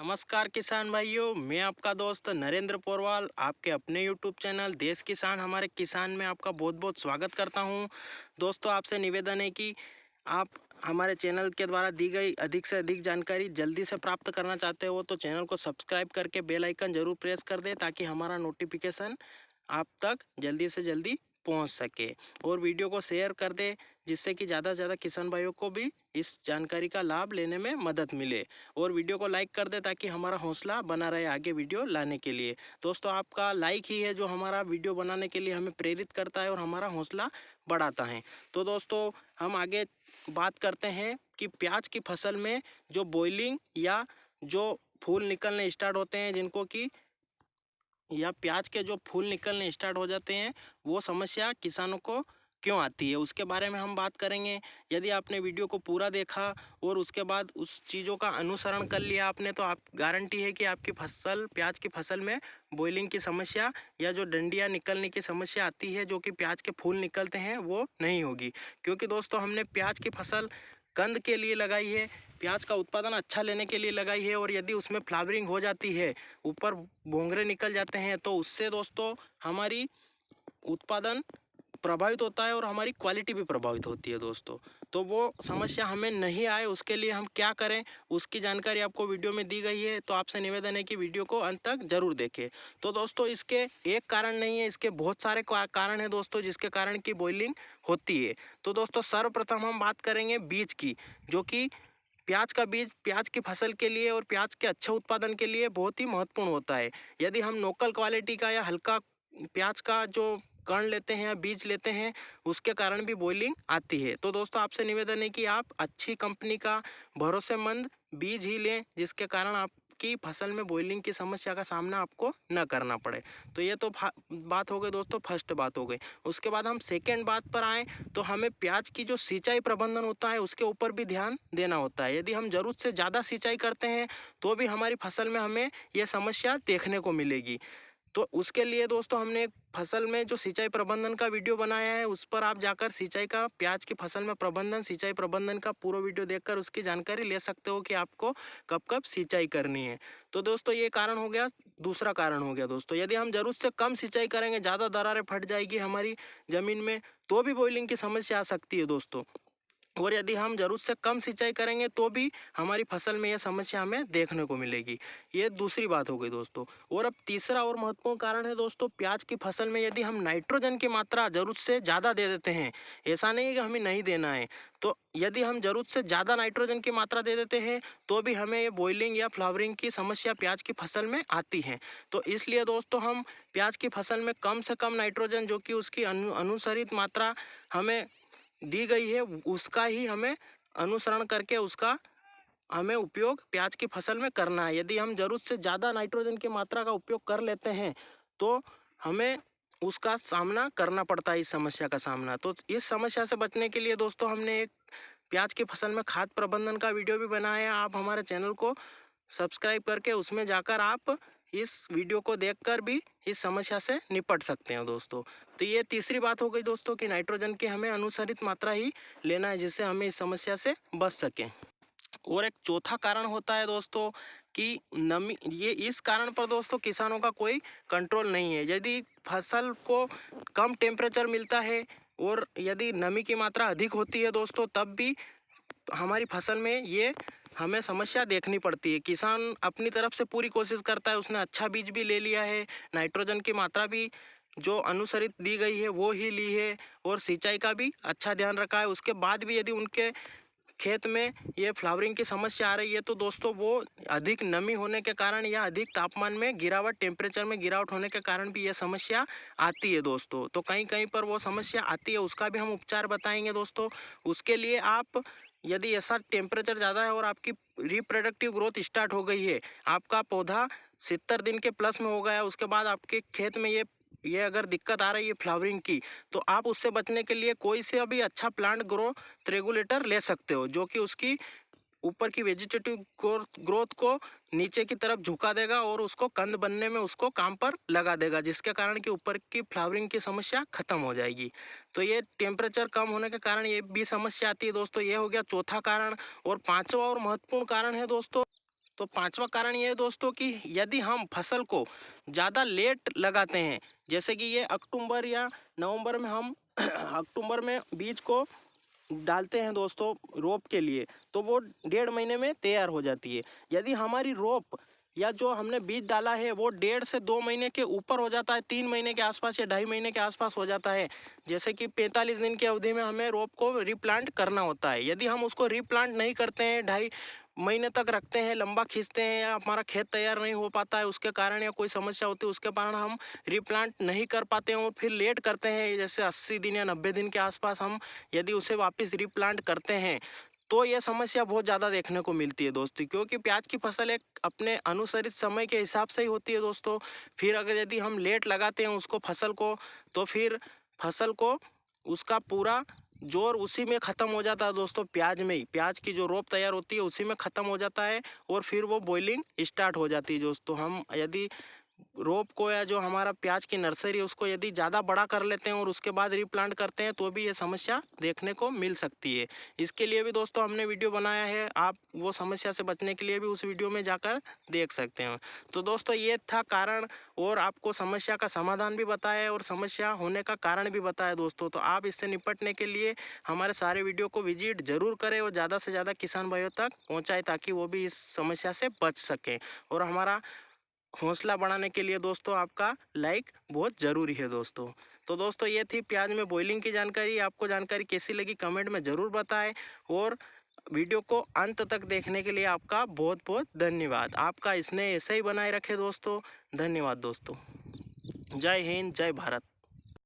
नमस्कार किसान भाइयों, मैं आपका दोस्त नरेंद्र पोरवाल आपके अपने यूट्यूब चैनल देश किसान हमारे किसान में आपका बहुत बहुत स्वागत करता हूं। दोस्तों, आपसे निवेदन है कि आप हमारे चैनल के द्वारा दी गई अधिक से अधिक जानकारी जल्दी से प्राप्त करना चाहते हो तो चैनल को सब्सक्राइब करके बेल आइकन जरूर प्रेस कर दें ताकि हमारा नोटिफिकेशन आप तक जल्दी से जल्दी पहुंच सके और वीडियो को शेयर कर दें जिससे कि ज़्यादा से ज़्यादा किसान भाइयों को भी इस जानकारी का लाभ लेने में मदद मिले। और वीडियो को लाइक कर दे ताकि हमारा हौसला बना रहे आगे वीडियो लाने के लिए। दोस्तों, आपका लाइक ही है जो हमारा वीडियो बनाने के लिए हमें प्रेरित करता है और हमारा हौसला बढ़ाता है। तो दोस्तों, हम आगे बात करते हैं कि प्याज की फसल में जो बॉइलिंग या जो फूल निकलने स्टार्ट होते हैं जिनको कि या प्याज के जो फूल निकलने स्टार्ट हो जाते हैं वो समस्या किसानों को क्यों आती है उसके बारे में हम बात करेंगे। यदि आपने वीडियो को पूरा देखा और उसके बाद उस चीज़ों का अनुसरण कर लिया आपने तो आप गारंटी है कि आपकी फसल प्याज की फसल में बॉइलिंग की समस्या या जो डंडियाँ निकलने की समस्या आती है जो कि प्याज के फूल निकलते हैं वो नहीं होगी। क्योंकि दोस्तों, हमने प्याज की फसल कंद के लिए लगाई है, प्याज का उत्पादन अच्छा लेने के लिए लगाई है और यदि उसमें फ्लावरिंग हो जाती है, ऊपर भोंगरे निकल जाते हैं तो उससे दोस्तों हमारी उत्पादन प्रभावित होता है और हमारी क्वालिटी भी प्रभावित होती है दोस्तों। तो वो समस्या हमें नहीं आए उसके लिए हम क्या करें उसकी जानकारी आपको वीडियो में दी गई है। तो आपसे निवेदन है कि वीडियो को अंत तक जरूर देखें। तो दोस्तों, इसके एक कारण नहीं है, इसके बहुत सारे कारण हैं दोस्तों जिसके कारण की बॉइलिंग होती है। तो दोस्तों, सर्वप्रथम हम बात करेंगे बीज की, जो कि प्याज का बीज प्याज की फसल के लिए और प्याज के अच्छे उत्पादन के लिए बहुत ही महत्वपूर्ण होता है। यदि हम लोकल क्वालिटी का या हल्का प्याज का जो कण लेते हैं या बीज लेते हैं उसके कारण भी बॉइलिंग आती है। तो दोस्तों, आपसे निवेदन है कि आप अच्छी कंपनी का भरोसेमंद बीज ही लें जिसके कारण आपकी फसल में बॉइलिंग की समस्या का सामना आपको न करना पड़े। तो ये तो बात हो गई दोस्तों, फर्स्ट बात हो गई। उसके बाद हम सेकेंड बात पर आए तो हमें प्याज की जो सिंचाई प्रबंधन होता है उसके ऊपर भी ध्यान देना होता है। यदि हम ज़रूरत से ज़्यादा सिंचाई करते हैं तो भी हमारी फसल में हमें यह समस्या देखने को मिलेगी। तो उसके लिए दोस्तों हमने एक फसल में जो सिंचाई प्रबंधन का वीडियो बनाया है उस पर आप जाकर सिंचाई का प्याज की फसल में प्रबंधन सिंचाई प्रबंधन का पूरा वीडियो देखकर उसकी जानकारी ले सकते हो कि आपको कब कब सिंचाई करनी है। तो दोस्तों, ये कारण हो गया। दूसरा कारण हो गया दोस्तों, यदि हम जरूरत से कम सिंचाई करेंगे, ज़्यादा दरारें फट जाएगी हमारी ज़मीन में तो भी बॉइलिंग की समस्या आ सकती है दोस्तों। और यदि हम ज़रूरत से कम सिंचाई करेंगे तो भी हमारी फसल में यह समस्या हमें देखने को मिलेगी। ये दूसरी बात हो गई दोस्तों। और अब तीसरा और महत्वपूर्ण कारण है दोस्तों, प्याज की फसल में यदि हम नाइट्रोजन की मात्रा ज़रूरत से ज़्यादा दे देते हैं, ऐसा नहीं है कि हमें नहीं देना है, तो यदि हम ज़रूरत से ज़्यादा नाइट्रोजन की मात्रा दे देते हैं तो भी हमें ये बॉइलिंग या फ्लावरिंग की समस्या प्याज की फसल में आती है। तो इसलिए दोस्तों, हम प्याज की फसल में कम से कम नाइट्रोजन जो कि उसकी अनुसरित मात्रा हमें दी गई है उसका ही हमें अनुसरण करके उसका हमें उपयोग प्याज की फसल में करना है। यदि हम ज़रूरत से ज़्यादा नाइट्रोजन की मात्रा का उपयोग कर लेते हैं तो हमें उसका सामना करना पड़ता है, इस समस्या का सामना। तो इस समस्या से बचने के लिए दोस्तों हमने एक प्याज की फसल में खाद प्रबंधन का वीडियो भी बनाया है। आप हमारे चैनल को सब्सक्राइब करके उसमें जाकर आप इस वीडियो को देखकर भी इस समस्या से निपट सकते हैं दोस्तों। तो ये तीसरी बात हो गई दोस्तों कि नाइट्रोजन की हमें अनुसरित मात्रा ही लेना है जिससे हमें इस समस्या से बच सकें। और एक चौथा कारण होता है दोस्तों कि नमी। ये इस कारण पर दोस्तों किसानों का कोई कंट्रोल नहीं है। यदि फसल को कम टेम्परेचर मिलता है और यदि नमी की मात्रा अधिक होती है दोस्तों तब भी हमारी फसल में ये हमें समस्या देखनी पड़ती है। किसान अपनी तरफ से पूरी कोशिश करता है, उसने अच्छा बीज भी ले लिया है, नाइट्रोजन की मात्रा भी जो अनुसरित दी गई है वो ही ली है और सिंचाई का भी अच्छा ध्यान रखा है। उसके बाद भी यदि उनके खेत में ये फ्लावरिंग की समस्या आ रही है तो दोस्तों वो अधिक नमी होने के कारण या अधिक तापमान में गिरावट टेम्परेचर में गिरावट होने के कारण भी ये समस्या आती है दोस्तों। तो कहीं कहीं पर वो समस्या आती है, उसका भी हम उपचार बताएंगे दोस्तों। उसके लिए आप यदि ऐसा टेम्परेचर ज़्यादा है और आपकी रिप्रोडक्टिव ग्रोथ स्टार्ट हो गई है, आपका पौधा 70 दिन के प्लस में हो गया है, उसके बाद आपके खेत में ये अगर दिक्कत आ रही है फ्लावरिंग की, तो आप उससे बचने के लिए कोई से अभी अच्छा प्लांट ग्रोथ रेगुलेटर ले सकते हो जो कि उसकी ऊपर की वेजिटेटिव ग्रोथ को नीचे की तरफ झुका देगा और उसको कंद बनने में उसको काम पर लगा देगा जिसके कारण कि ऊपर की फ्लावरिंग की समस्या खत्म हो जाएगी। तो ये टेम्परेचर कम होने के कारण ये भी समस्या आती है दोस्तों। ये हो गया चौथा कारण। और पांचवा और महत्वपूर्ण कारण है दोस्तों, तो पांचवा कारण ये है दोस्तों कि यदि हम फसल को ज़्यादा लेट लगाते हैं, जैसे कि ये अक्टूबर या नवंबर में हम अक्टूबर में बीज को डालते हैं दोस्तों रोप के लिए, तो वो 1.5 महीने में तैयार हो जाती है। यदि हमारी रोप या जो हमने बीज डाला है वो 1.5 से 2 महीने के ऊपर हो जाता है, 3 महीने के आसपास या 2.5 महीने के आसपास हो जाता है, जैसे कि 45 दिन की अवधि में हमें रोप को रिप्लांट करना होता है। यदि हम उसको रिप्लांट नहीं करते हैं, 2.5 महीने तक रखते हैं, लंबा खींचते हैं, या हमारा खेत तैयार नहीं हो पाता है उसके कारण, या कोई समस्या होती है उसके कारण हम रिप्लांट नहीं कर पाते हैं और फिर लेट करते हैं, जैसे 80 दिन या 90 दिन के आसपास हम यदि उसे वापस रिप्लांट करते हैं, तो ये समस्या बहुत ज़्यादा देखने को मिलती है दोस्तों, क्योंकि प्याज की फसल एक अपने अनुसरित समय के हिसाब से ही होती है दोस्तों। फिर अगर यदि हम लेट लगाते हैं उसको फसल को, तो फिर फसल को उसका पूरा जोर उसी में ख़त्म हो जाता है दोस्तों, प्याज में ही, प्याज की जो रोप तैयार होती है उसी में ख़त्म हो जाता है और फिर वो बॉइलिंग स्टार्ट हो जाती है दोस्तों। हम यदि रोप को या जो हमारा प्याज की नर्सरी है उसको यदि ज़्यादा बड़ा कर लेते हैं और उसके बाद रिप्लांट करते हैं, तो भी ये समस्या देखने को मिल सकती है। इसके लिए भी दोस्तों हमने वीडियो बनाया है, आप वो समस्या से बचने के लिए भी उस वीडियो में जाकर देख सकते हैं। तो दोस्तों ये था कारण, और आपको समस्या का समाधान भी बताया और समस्या होने का कारण भी बताया दोस्तों। तो आप इससे निपटने के लिए हमारे सारे वीडियो को विजिट जरूर करें और ज़्यादा से ज़्यादा किसान भाइयों तक पहुँचाएँ, ताकि वो भी इस समस्या से बच सकें। और हमारा हौसला बढ़ाने के लिए दोस्तों आपका लाइक बहुत ज़रूरी है दोस्तों। तो दोस्तों ये थी प्याज में बॉइलिंग की जानकारी। आपको जानकारी कैसी लगी कमेंट में ज़रूर बताएं, और वीडियो को अंत तक देखने के लिए आपका बहुत बहुत धन्यवाद। आपका स्नेह ऐसे ही बनाए रखे दोस्तों। धन्यवाद दोस्तों। जय हिंद, जय भारत।